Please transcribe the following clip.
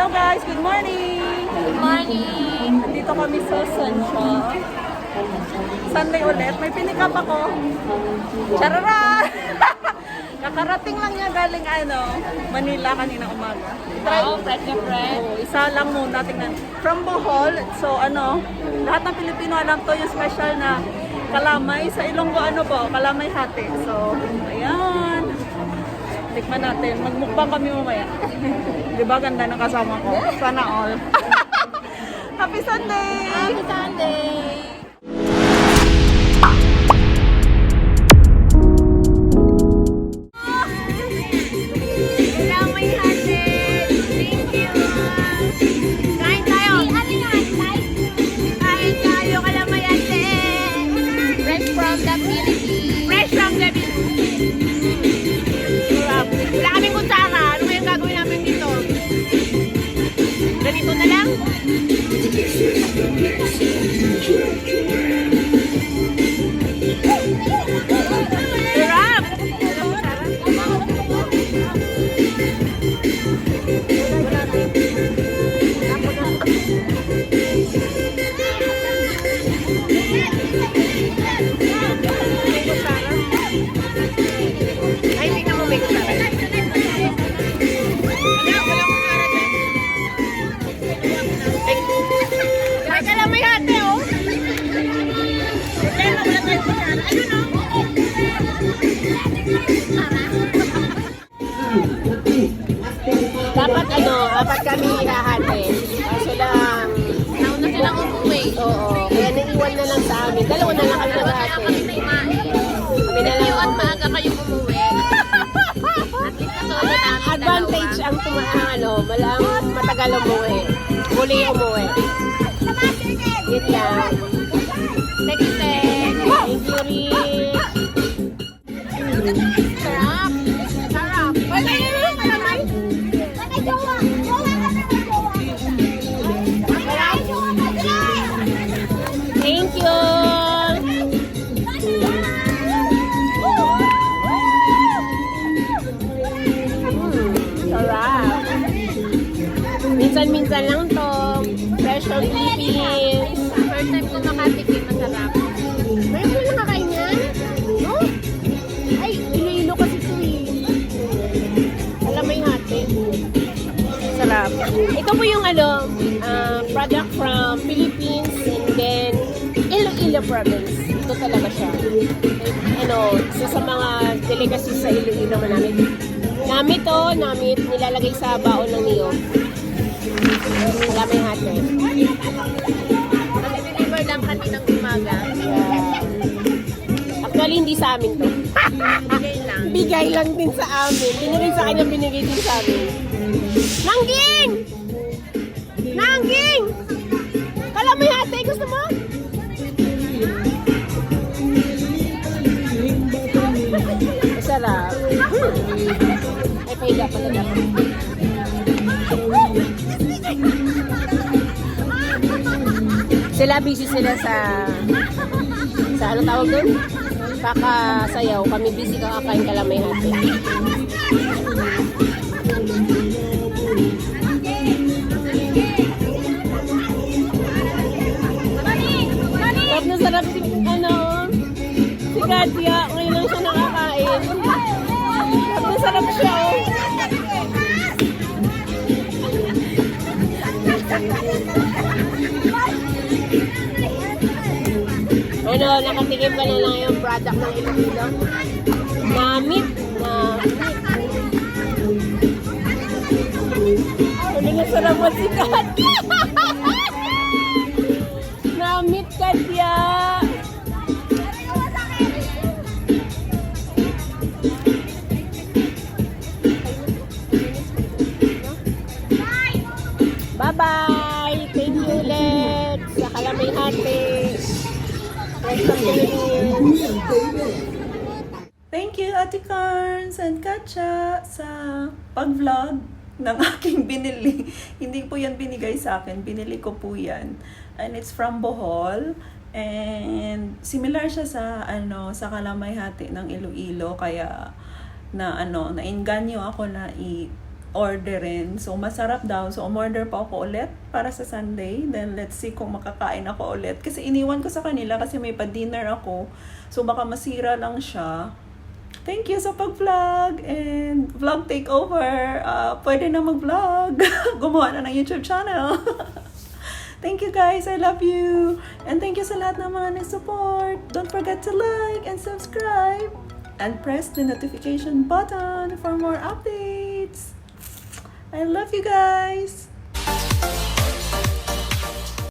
Hello guys, good morning! Good morning! Nandito kami sa Sancho. Sunday ulit, may pinikap ako. Charara! Kakarating lang niya galing Manila kanina umaga. Wow, fresh na fresh. Isa lang muna, tingnan. From Bohol, so lahat ng Pilipino alam to yung special na Kalamay. Sa Ilonggo Kalamay Hati. So, ayan. Tikman natin. Magmukbang kami mamaya. Di ba ganda ng kasama ko? Sana all. Happy Sunday! Happy Sunday! Kalamay Hati! Thank you! Kain tayo! Kain tayo, Kalamay Hati! Fresh from the Philippines! Fresh from the Philippines! Wala kaming kutsara. Ano kayang gagawin namin dito? Ganito na lang? Sarap! Ay, tingnan mo may kutsara. Ay, Kalamay Hati, oh. Wala tayong kutsara. Ayun, oh. Dapat apat kami hahati. Kaso lang, nauna silang umuwi. Oo, kaya naiwan na lang sa amin. Dalawa na lang kami naghahati. Kami na lang. At maaga kayong umuwi. Advantage ang malang matagal umuwi. Muli umuwi. Yun lang. Next time. Thank you, Rick. Sarap. Sarap. Wala yun, Kalamay. Thank you. Sarap. Minsan-minsan lang to. Fresh from Philippines. First time ko makatikim, masarap. Ngayon ko lang kakain yan? No? Ay, Iloilo kasi ito eh. Kalamay Hati. Sarap. Ito po yung product from Philippines and then Iloilo province. Ito talaga siya. Isa sa mga delicacy sa Iloilo namin. Namit nilalagay sa baon ng niyog. Kalamay Hati. Nag-deliver lang kaninang umaga. Yeah. Actually, hindi sa amin to. Bigay lang. Bigay lang din sa amin. Binigay sa kanya, binigay din sa amin. Nangging! Nangging! Kalamay Hati, gusto mo? Masarap. Ay, pahiga pala dapat. Busy sila sa ano tawag doon? Kakasayaw. Kami busy kakakain Kalamay Hati. Sarap na sarap si Katia. Ngayon lang siya nakakain. Sarap na sarap siya, oh. Nakatikim ka na lang yung product ng Iloilo. Namit. Huling na sarapan si Katia. Namit, Katia. Bye-bye. Thank you ulit sa Kalamay Hati. Thank you, Ate Carns and Katcha sa pag-vlog ng aking binili. Hindi po yan binigay sa akin. Binili ko po yan. And it's from Bohol. And similar siya sa sa Kalamay Hati ng Iloilo, kaya nainganyo ako na orderin. So, masarap daw. So, umorder pa ako ulit para sa Sunday. Then, let's see kung makakain ako ulit. Kasi iniwan ko sa kanila kasi may pa-dinner ako. So, baka masira lang siya. Thank you sa pag-vlog and vlog takeover. Pwede na mag-vlog. Gumawa na ng YouTube channel. Thank you guys. I love you. And thank you sa lahat ng mga nag-support. Don't forget to like and subscribe. And press the notification button for more updates. I love you guys.